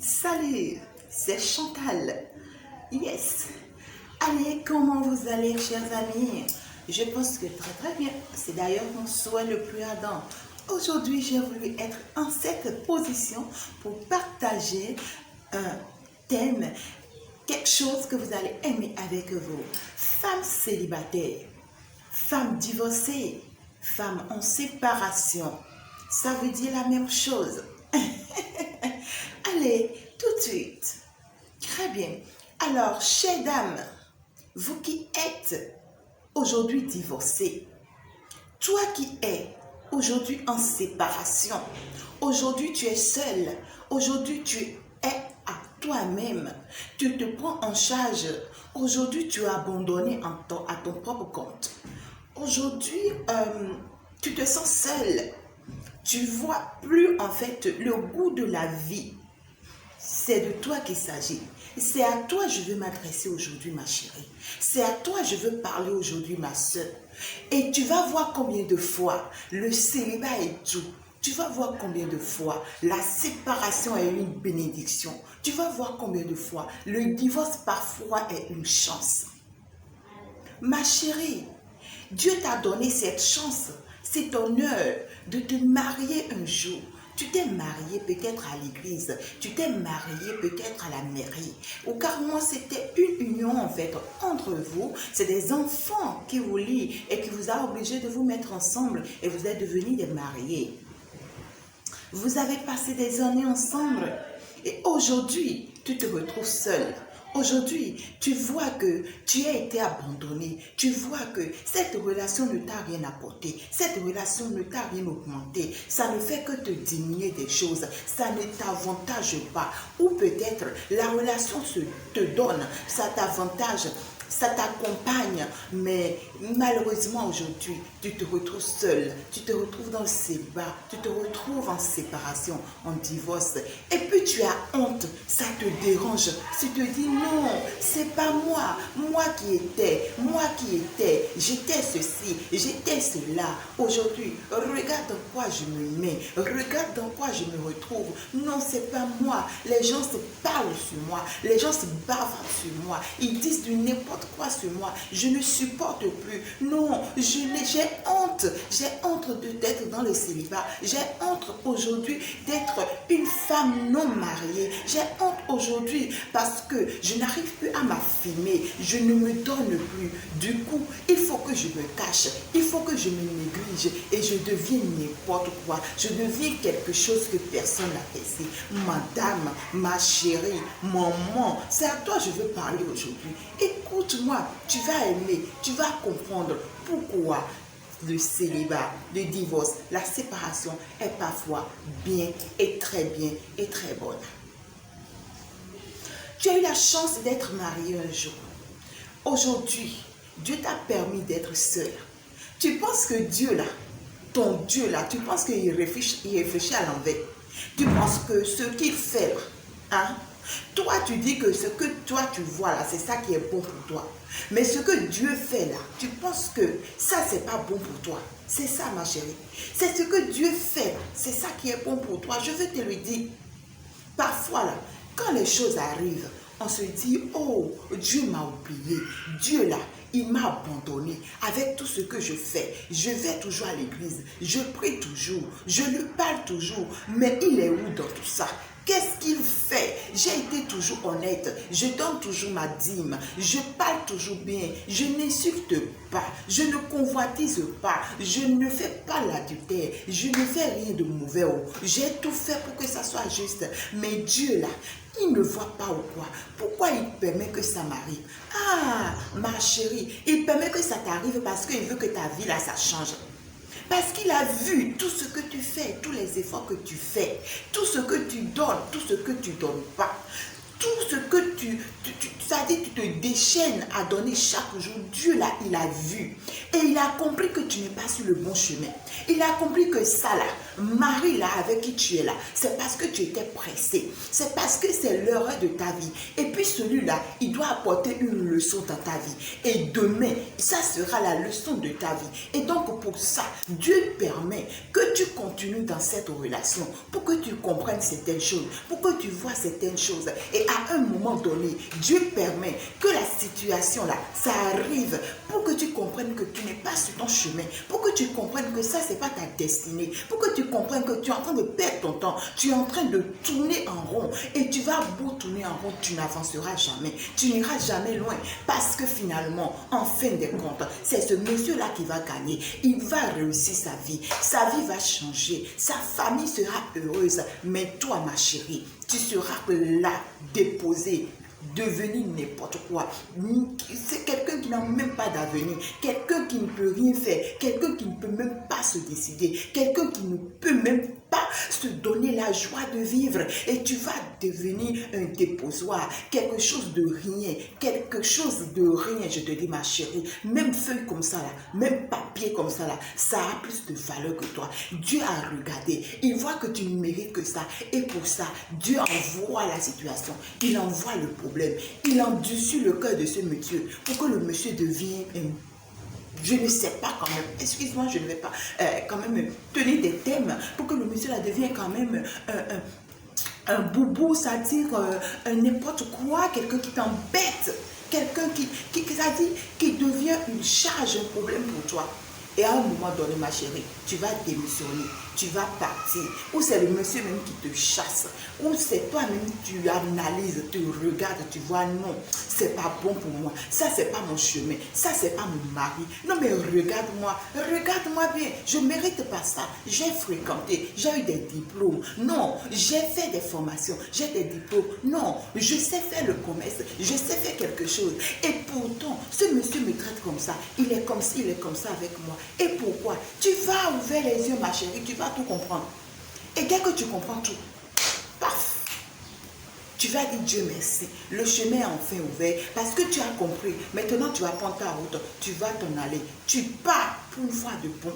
Salut, c'est Chantal. Yes. Allez, comment vous allez, chers amis? Je pense que très bien. C'est d'ailleurs mon souhait le plus ardent. Aujourd'hui, j'ai voulu être en cette position pour partager un thème, quelque chose que vous allez aimer avec vous. Femmes célibataires, femmes divorcées, femmes en séparation. Ça veut dire la même chose. Allez, tout de suite. Très bien. Alors, chères dames, vous qui êtes aujourd'hui divorcées, toi qui es aujourd'hui en séparation, aujourd'hui tu es seule, aujourd'hui tu es à toi-même, tu te prends en charge, aujourd'hui tu es abandonné à ton propre compte. Aujourd'hui, tu te sens seule, tu vois plus en fait le goût de la vie. C'est de toi qu'il s'agit. C'est à toi que je veux m'adresser aujourd'hui, ma chérie. C'est à toi que je veux parler aujourd'hui, ma soeur. Et tu vas voir combien de fois le célibat est tout. Tu vas voir combien de fois la séparation est une bénédiction. Tu vas voir combien de fois le divorce parfois est une chance. Ma chérie, Dieu t'a donné cette chance, cet honneur de te marier un jour. Tu t'es marié peut-être à l'église, tu t'es marié peut-être à la mairie, ou carrément c'était une union en fait entre vous, c'est des enfants qui vous lient et qui vous a obligé de vous mettre ensemble et vous êtes devenus des mariés. Vous avez passé des années ensemble et aujourd'hui tu te retrouves seul. Aujourd'hui, tu vois que tu as été abandonné. Tu vois que cette relation ne t'a rien apporté. Cette relation ne t'a rien augmenté. Ça ne fait que te diminuer des choses. Ça ne t'avantage pas. Ou peut-être la relation te donne. Ça t'avantage. Ça t'accompagne, mais malheureusement aujourd'hui, tu te retrouves seul, tu te retrouves dans le célibat, tu te retrouves en séparation, en divorce, et puis tu as honte, ça te dérange, tu te dis non, c'est pas moi, j'étais ceci, j'étais cela. Aujourd'hui, regarde dans quoi je me mets, regarde dans quoi je me retrouve. Non, c'est pas moi, les gens se parlent sur moi, les gens se bavardent sur moi, ils disent du n'importe quoi sur moi, je ne supporte plus. Non, j'ai honte d'être dans le célibat, j'ai honte aujourd'hui d'être une femme non mariée, j'ai honte aujourd'hui parce que je n'arrive plus à m'affirmer, je ne me donne plus. Du coup, il faut que je me cache, il faut que je me néglige et je deviens n'importe quoi, je deviens quelque chose que personne n'apprécie. Madame, ma chérie, maman, c'est à toi que je veux parler aujourd'hui. Écoute-moi, tu vas aimer, tu vas comprendre pourquoi le célibat, le divorce, la séparation est parfois bien et très bonne. Tu as eu la chance d'être marié un jour. Aujourd'hui, Dieu t'a permis d'être seul. Tu penses que Dieu là, ton Dieu là, tu penses qu'il réfléchit à l'envers. Tu penses que ce qu'il fait là, hein, toi, tu dis que ce que toi, tu vois là, c'est ça qui est bon pour toi. Mais ce que Dieu fait là, tu penses que ça, c'est pas bon pour toi. C'est ça, ma chérie. C'est ce que Dieu fait, c'est ça qui est bon pour toi. Je veux te le dire. Parfois là, quand les choses arrivent, on se dit, oh, Dieu m'a oublié. Dieu là, il m'a abandonné avec tout ce que je fais. Je vais toujours à l'église, je prie toujours, je lui parle toujours. Mais il est où dans tout ça? Qu'est-ce qu'il fait? J'ai été toujours honnête, je donne toujours ma dîme, je parle toujours bien, je n'insulte pas, je ne convoitise pas, je ne fais pas l'adultère, je ne fais rien de mauvais. J'ai tout fait pour que ça soit juste. Mais Dieu là, il ne voit pas ou quoi? Pourquoi il permet que ça m'arrive? Ah, ma chérie, il permet que ça t'arrive parce qu'il veut que ta vie là, ça change. Parce qu'il a vu tout ce que tu fais, tous les efforts que tu fais, tout ce que tu donnes, tout ce que tu ne donnes pas, tout ce que Ça dit, tu te déchaînes à donner chaque jour. Dieu là, il a vu. Et il a compris que tu n'es pas sur le bon chemin. Il a compris que ça là, Marie là, avec qui tu es là, c'est parce que tu étais pressé. C'est parce que c'est l'heure de ta vie. Et puis celui-là, il doit apporter une leçon dans ta vie. Et demain, ça sera la leçon de ta vie. Et donc pour ça, Dieu permet que tu continues dans cette relation, pour que tu comprennes certaines choses, pour que tu vois certaines choses. Et à un moment donné, Dieu permet que la situation là, ça arrive pour que tu comprennes que tu n'es pas sur ton chemin, pour que tu comprennes que ça, c'est pas ta destinée, pour que tu comprennes que tu es en train de perdre ton temps, tu es en train de tourner en rond. Et tu vas beau tourner en rond, tu n'avanceras jamais, tu n'iras jamais loin, parce que finalement, en fin de compte, c'est ce monsieur-là qui va gagner. Il va réussir sa vie va changer, sa famille sera heureuse. Mais toi, ma chérie, tu seras là, déposée, devenir n'importe quoi. C'est quelqu'un qui n'a même pas d'avenir, quelqu'un qui ne peut rien faire, quelqu'un qui ne peut même pas se décider, quelqu'un qui ne peut même pas se donner la joie de vivre. Et tu vas devenir un déposoir, quelque chose de rien, je te dis ma chérie. Même feuille comme ça là, même papier comme ça là, ça a plus de valeur que toi. Dieu a regardé, il voit que tu ne mérites que ça, et pour ça, Dieu envoie la situation, il envoie le problème, il endurcit le cœur de ce monsieur, pour que le monsieur devienne je ne sais pas quand même, excuse-moi, je ne vais pas quand même tenir des thèmes, pour que le monsieur là devienne quand même un boubou, c'est-à-dire n'importe quoi, quelqu'un qui t'embête, quelqu'un qui devient une charge, un problème pour toi. Et à un moment donné, ma chérie, tu vas démissionner, tu vas partir. Ou c'est le monsieur même qui te chasse. Ou c'est toi-même, tu analyses, tu regardes, tu vois, non, c'est pas bon pour moi. Ça, c'est pas mon chemin. Ça, c'est pas mon mari. Non, mais regarde-moi bien. Je ne mérite pas ça. J'ai fréquenté, j'ai eu des diplômes. Non, j'ai fait des formations, j'ai des diplômes. Non, je sais faire le commerce, je sais faire quelque chose. Et pourtant, ce monsieur me traite comme ça. Il est comme ci, il est comme ça avec moi. Et pourquoi? Tu vas ouvrir les yeux, ma chérie, tu vas tout comprendre. Et dès que tu comprends tout, paf, tu vas dire Dieu merci. Le chemin est enfin ouvert parce que tu as compris. Maintenant, tu vas prendre ta route, tu vas t'en aller. Tu pars pour une fois de bon.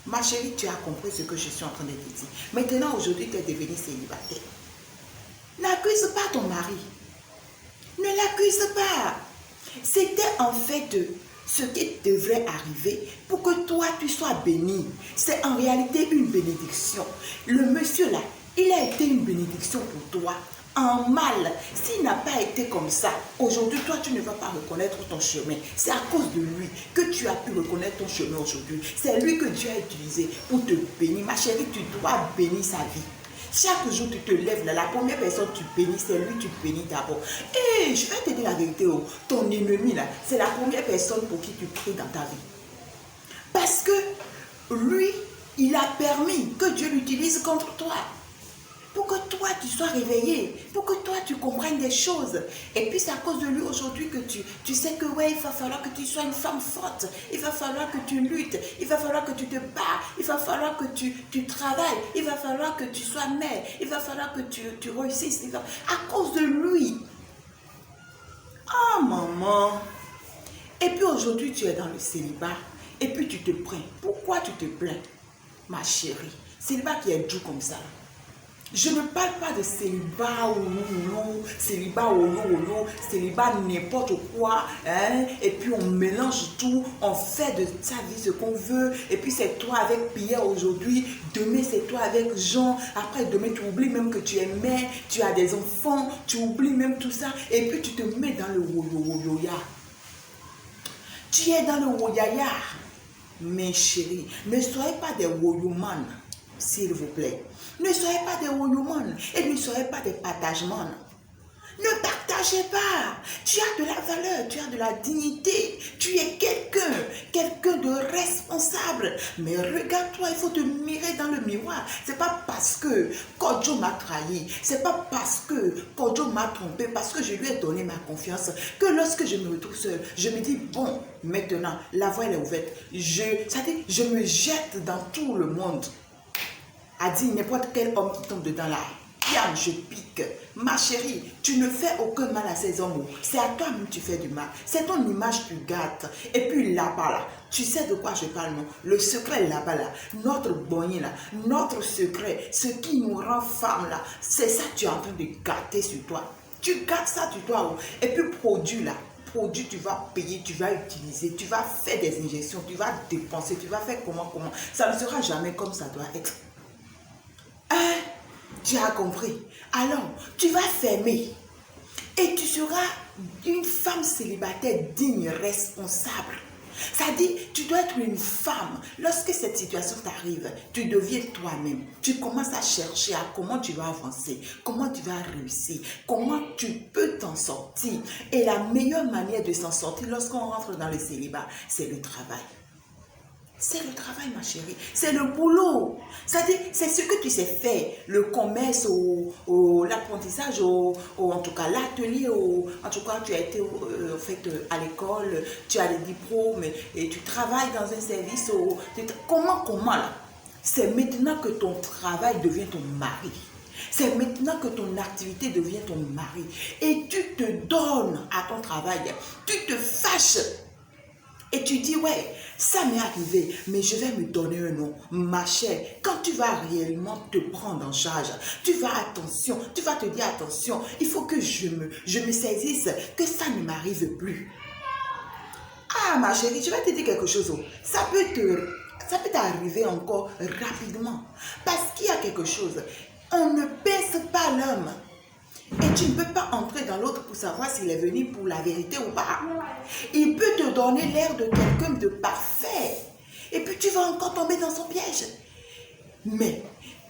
Ma chérie, tu as compris ce que je suis en train de te dire. Maintenant, aujourd'hui, tu es devenue célibataire. N'accuse pas ton mari. Ne l'accuse pas. C'était en fait ce qui devrait arriver pour que toi, tu sois béni. C'est en réalité une bénédiction. Le monsieur là, il a été une bénédiction pour toi. En mal, s'il n'a pas été comme ça, aujourd'hui, toi, tu ne vas pas reconnaître ton chemin. C'est à cause de lui que tu as pu reconnaître ton chemin aujourd'hui. C'est lui que Dieu a utilisé pour te bénir. Ma chérie, tu dois bénir sa vie. Chaque jour, tu te lèves là, la première personne que tu bénis, c'est lui que tu bénis d'abord. Et je vais te dire la vérité, ton ennemi là, c'est la première personne pour qui tu pries dans ta vie. Parce que lui, il a permis que Dieu l'utilise contre toi. Pour que toi, tu sois réveillé, pour que toi, tu comprennes des choses. Et puis, c'est à cause de lui aujourd'hui que tu sais que, ouais, il va falloir que tu sois une femme forte. Il va falloir que tu luttes. Il va falloir que tu te bats. Il va falloir que tu travailles. Il va falloir que tu sois mère. Il va falloir que tu réussisses. À cause de lui. Ah, maman. Et puis, aujourd'hui, tu es dans le célibat. Et puis, tu te plains. Pourquoi tu te plains, ma chérie? Célibat qui est doux comme ça. Je ne parle pas de célibat célibat célibat n'importe quoi, hein? Et puis on mélange tout, on fait de sa vie ce qu'on veut, et puis c'est toi avec Pierre aujourd'hui, demain c'est toi avec Jean, après demain tu oublies même que tu es mère, tu as des enfants, tu oublies même tout ça, et puis tu te mets dans le woyoya. Tu es dans le woyaya. Mes chéris, ne soyez pas des woyoman, s'il vous plaît. Ne soyez pas des woyoman et ne soyez pas des partagements. Ne partagez pas. Tu as de la valeur, tu as de la dignité. Tu es quelqu'un de responsable. Mais regarde-toi, il faut te mirer dans le miroir. C'est pas parce que Kodjo m'a trahi, c'est pas parce que Kodjo m'a trompé, parce que je lui ai donné ma confiance, que lorsque je me retrouve seule, je me dis, bon, maintenant, la voie elle est ouverte. Je me jette dans tout le monde. A dit n'importe quel homme qui tombe dedans là, Yann, je pique. Ma chérie, tu ne fais aucun mal à ces hommes. C'est à toi-même que tu fais du mal. C'est ton image que tu gâtes. Et puis là-bas, là, tu sais de quoi je parle, non? Le secret là-bas, là, notre bonnier, là, notre secret, ce qui nous rend femme, là, c'est ça que tu es en train de gâter sur toi. Tu gâtes ça sur toi. Et puis produit, là, produit, tu vas payer, tu vas utiliser, tu vas faire des injections, tu vas dépenser, tu vas faire comment. Ça ne sera jamais comme ça doit être. Hein? Tu as compris. Alors, tu vas fermer et tu seras une femme célibataire digne, responsable. C'est-à-dire, tu dois être une femme. Lorsque cette situation t'arrive, tu deviens toi-même. Tu commences à chercher à comment tu vas avancer, comment tu vas réussir, comment tu peux t'en sortir. Et la meilleure manière de s'en sortir lorsqu'on rentre dans le célibat, c'est le travail. C'est le travail, ma chérie. C'est le boulot. C'est-à-dire, c'est ce que tu sais faire. Le commerce, l'apprentissage, en tout cas l'atelier, en tout cas tu as été à l'école, tu as des diplômes et tu travailles dans un service. Comment là? C'est maintenant que ton travail devient ton mari. C'est maintenant que ton activité devient ton mari. Et tu te donnes à ton travail. Tu te fâches. Et tu dis, ouais, ça m'est arrivé, mais je vais me donner un nom. Ma chère, quand tu vas réellement te prendre en charge, tu vas te dire, attention, il faut que je me saisisse, que ça ne m'arrive plus. Ah, ma chérie, je vais te dire quelque chose. Ça peut t'arriver encore rapidement. Parce qu'il y a quelque chose. On ne baisse pas l'homme. Et tu ne peux pas entrer dans l'autre pour savoir s'il est venu pour la vérité ou pas. Il peut te donner l'air de quelqu'un de parfait. Et puis tu vas encore tomber dans son piège. Mais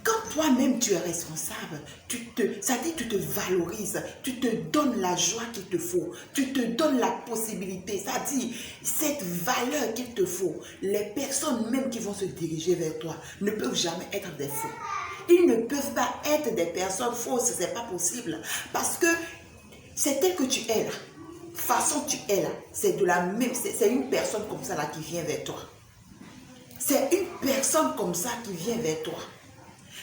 quand toi-même tu es responsable, tu te valorises, tu te donnes la joie qu'il te faut, tu te donnes la possibilité, c'est-à-dire cette valeur qu'il te faut. Les personnes même qui vont se diriger vers toi ne peuvent jamais être des faux. Ils ne peuvent pas être des personnes fausses, ce n'est pas possible. Parce que c'est tel que tu es là, façon tu es là, c'est de la même, c'est une personne comme ça là qui vient vers toi. C'est une personne comme ça qui vient vers toi.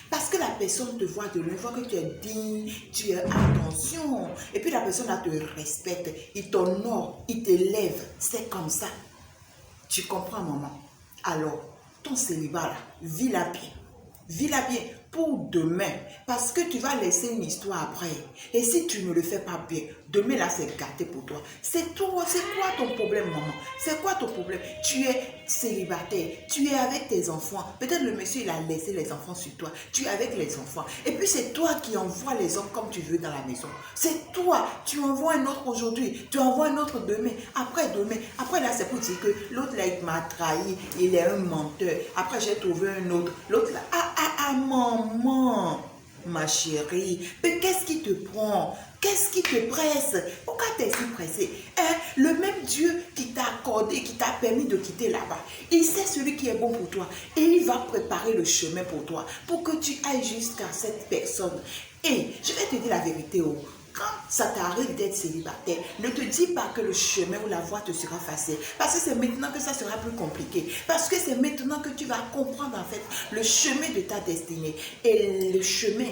Parce que la personne te voit de loin, voit que tu es digne, tu es attention. Et puis la personne là te respecte, il t'honore, il t'élève. C'est comme ça. Tu comprends, maman? Alors, ton célibat là, vis-la bien. Vis-la bien pour demain, parce que tu vas laisser une histoire après. Et si tu ne le fais pas bien, demain là c'est gâté pour toi. C'est toi, c'est quoi ton problème, maman? C'est quoi ton problème? Tu es célibataire, tu es avec tes enfants. Peut-être le monsieur il a laissé les enfants sur toi. Tu es avec les enfants. Et puis c'est toi qui envoies les hommes comme tu veux dans la maison. C'est toi. Tu envoies un autre aujourd'hui, tu envoies un autre demain, après-demain. Après là c'est pour dire que l'autre là il m'a trahi, il est un menteur. Après j'ai trouvé un autre. L'autre là, maman, ma chérie, mais qu'est-ce qui te prend? Qu'est-ce qui te presse? Pourquoi tu es si pressé? Hein? Le même Dieu qui t'a accordé, qui t'a permis de quitter là-bas, il sait celui qui est bon pour toi. Et il va préparer le chemin pour toi, pour que tu ailles jusqu'à cette personne. Et je vais te dire la vérité, quand ça t'arrive d'être célibataire, ne te dis pas que le chemin ou la voie te sera facile. Parce que c'est maintenant que ça sera plus compliqué. Parce que c'est maintenant que tu vas comprendre en fait le chemin de ta destinée. Et le chemin,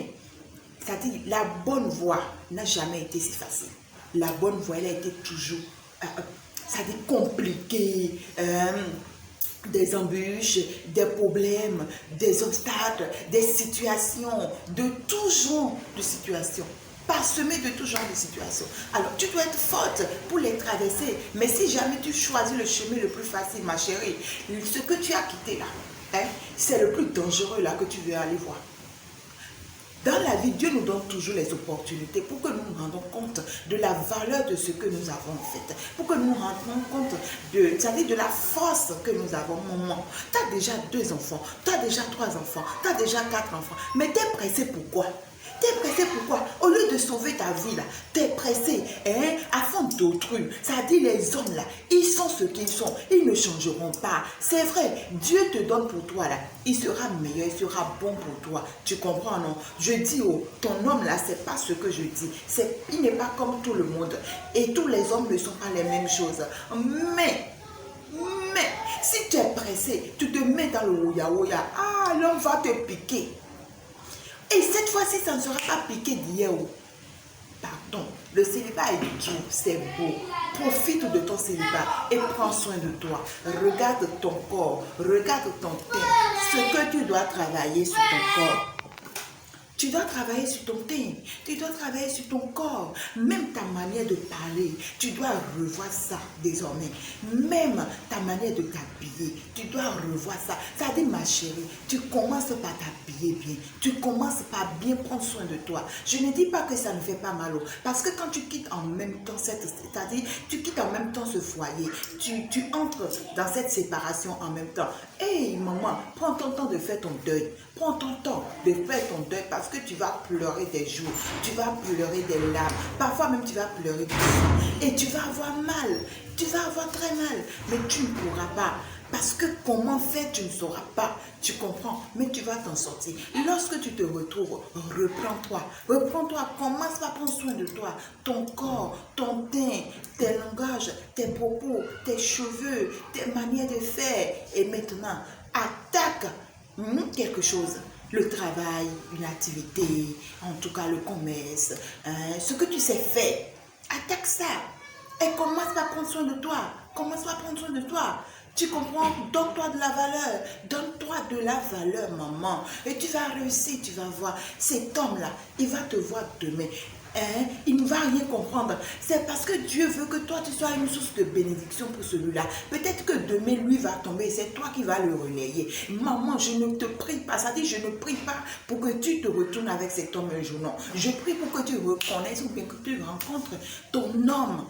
c'est-à-dire la bonne voie n'a jamais été si facile. La bonne voie, elle a été toujours, c'est-à-dire compliquée. Des embûches, des problèmes, des obstacles, des situations, de tout genre de situations. Parsemé de tout genre de situations. Alors, tu dois être forte pour les traverser. Mais si jamais tu choisis le chemin le plus facile, ma chérie, ce que tu as quitté là, hein, c'est le plus dangereux là que tu veux aller voir. Dans la vie, Dieu nous donne toujours les opportunités pour que nous nous rendons compte de la valeur de ce que nous avons en fait. Pour que nous nous rendions compte de la force que nous avons. Maman, tu as déjà 2 enfants, tu as déjà 3 enfants, tu as déjà 4 enfants. Mais tu es pressé pourquoi? T'es pressé pourquoi? Au lieu de sauver ta vie là, t'es pressé afin d'autrui. Ça dit les hommes là, ils sont ce qu'ils sont, ils ne changeront pas. C'est vrai, Dieu te donne pour toi là, il sera meilleur, il sera bon pour toi. Tu comprends non? Je dis ton homme là, c'est pas ce que je dis. Il n'est pas comme tout le monde. Et tous les hommes ne sont pas les mêmes choses. Mais si tu es pressé, tu te mets dans le ouya ouya, l'homme va te piquer. Et cette fois-ci, ça ne sera pas piqué d'hier. Pardon, le célibat est doux, c'est beau. Profite de ton célibat et prends soin de toi. Regarde ton corps, regarde ton teint, ce que tu dois travailler sur ton corps. Tu dois travailler sur ton teint, tu dois travailler sur ton corps, même ta manière de parler, tu dois revoir ça désormais. Même ta manière de t'habiller, tu dois revoir ça. Ça dit ma chérie, tu commences par t'habiller bien, tu commences par bien prendre soin de toi. Je ne dis pas que ça ne fait pas mal, parce que quand tu quittes en même temps c'est-à-dire tu quittes en même temps ce foyer, tu entres dans cette séparation en même temps. Hey maman, prends ton temps de faire ton deuil, prends ton temps de faire ton deuil parce que tu vas pleurer des jours, tu vas pleurer des larmes, parfois même tu vas pleurer du sang et tu vas avoir mal, tu vas avoir très mal, mais tu ne pourras pas. Parce que comment faire, tu ne sauras pas, tu comprends, mais tu vas t'en sortir. Lorsque tu te retrouves, reprends-toi, commence par prendre soin de toi, ton corps, ton teint, tes langages, tes propos, tes cheveux, tes manières de faire. Et maintenant, attaque quelque chose. Le travail, une activité, en tout cas le commerce, ce que tu sais faire, attaque ça. Et commence par prendre soin de toi, commence par prendre soin de toi. Tu comprends? Donne-toi de la valeur. Donne-toi de la valeur, maman. Et tu vas réussir, tu vas voir. Cet homme-là, il va te voir demain. Il ne va rien comprendre. C'est parce que Dieu veut que toi, tu sois une source de bénédiction pour celui-là. Peut-être que demain, lui va tomber et c'est toi qui vas le relayer. Maman, je ne te prie pas. Ça dit, je ne prie pas pour que tu te retournes avec cet homme un jour. Non. Je prie pour que tu reconnaisses ou bien que tu rencontres ton homme,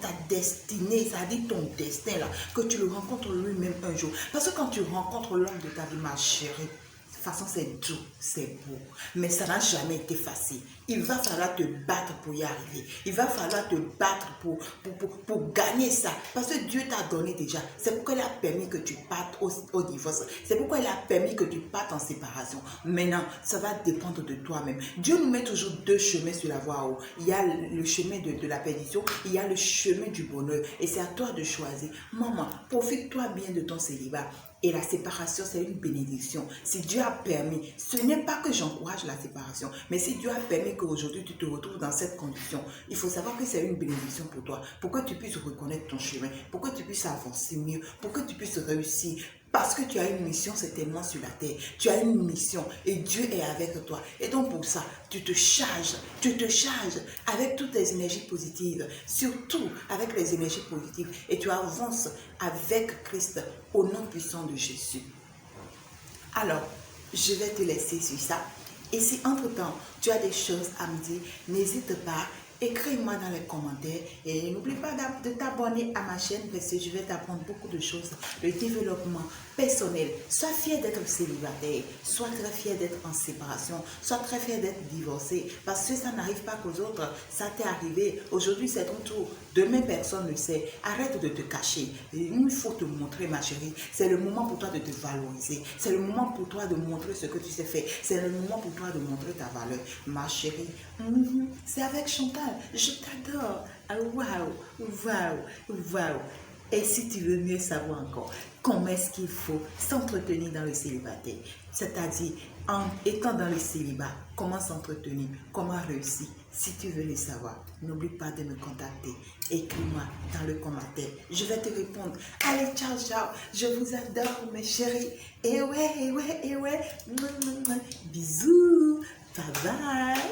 ta destinée, ça dit ton destin là, que tu le rencontres lui-même un jour. Parce que quand tu rencontres l'homme de ta vie, ma chérie, de toute façon c'est doux, c'est beau, mais ça n'a jamais été facile. Il va falloir te battre pour y arriver. Il va falloir te battre pour gagner ça. Parce que Dieu t'a donné déjà. C'est pourquoi il a permis que tu partes au divorce. C'est pourquoi il a permis que tu partes en séparation. Maintenant, ça va dépendre de toi-même. Dieu nous met toujours deux chemins sur la voie. Il y a le chemin de la perdition, il y a le chemin du bonheur. Et c'est à toi de choisir. Maman, profite-toi bien de ton célibat. Et la séparation, c'est une bénédiction. Si Dieu a permis, ce n'est pas que j'encourage la séparation, mais si Dieu a permis qu'aujourd'hui tu te retrouves dans cette condition, il faut savoir que c'est une bénédiction pour toi, pour que tu puisses reconnaître ton chemin, pour que tu puisses avancer mieux, pour que tu puisses réussir. Parce que tu as une mission certainement sur la terre. Tu as une mission et Dieu est avec toi. Et donc pour ça, tu te charges avec toutes les énergies positives, surtout avec les énergies positives. Et tu avances avec Christ au nom puissant de Jésus. Alors, je vais te laisser sur ça. Et si entre-temps, tu as des choses à me dire, n'hésite pas. Écris-moi dans les commentaires et n'oublie pas de t'abonner à ma chaîne parce que je vais t'apprendre beaucoup de choses, le développement personnel. Sois fier d'être célibataire, sois très fier d'être en séparation, sois très fier d'être divorcé parce que ça n'arrive pas qu'aux autres, ça t'est arrivé. Aujourd'hui c'est ton tour, demain personne ne sait. Arrête de te cacher, il faut te montrer ma chérie. C'est le moment pour toi de te valoriser, c'est le moment pour toi de montrer ce que tu sais faire, c'est le moment pour toi de montrer ta valeur, ma chérie. C'est avec Chantal. Je t'adore. Ah, waouh. Et si tu veux mieux savoir encore comment est-ce qu'il faut s'entretenir dans le célibataire, c'est-à-dire en étant dans le célibat, comment s'entretenir, comment réussir, si tu veux le savoir, n'oublie pas de me contacter. Écris-moi dans le commentaire. Je vais te répondre. Allez, ciao. Je vous adore, mes chéris. Et ouais. Bisous. Bye bye.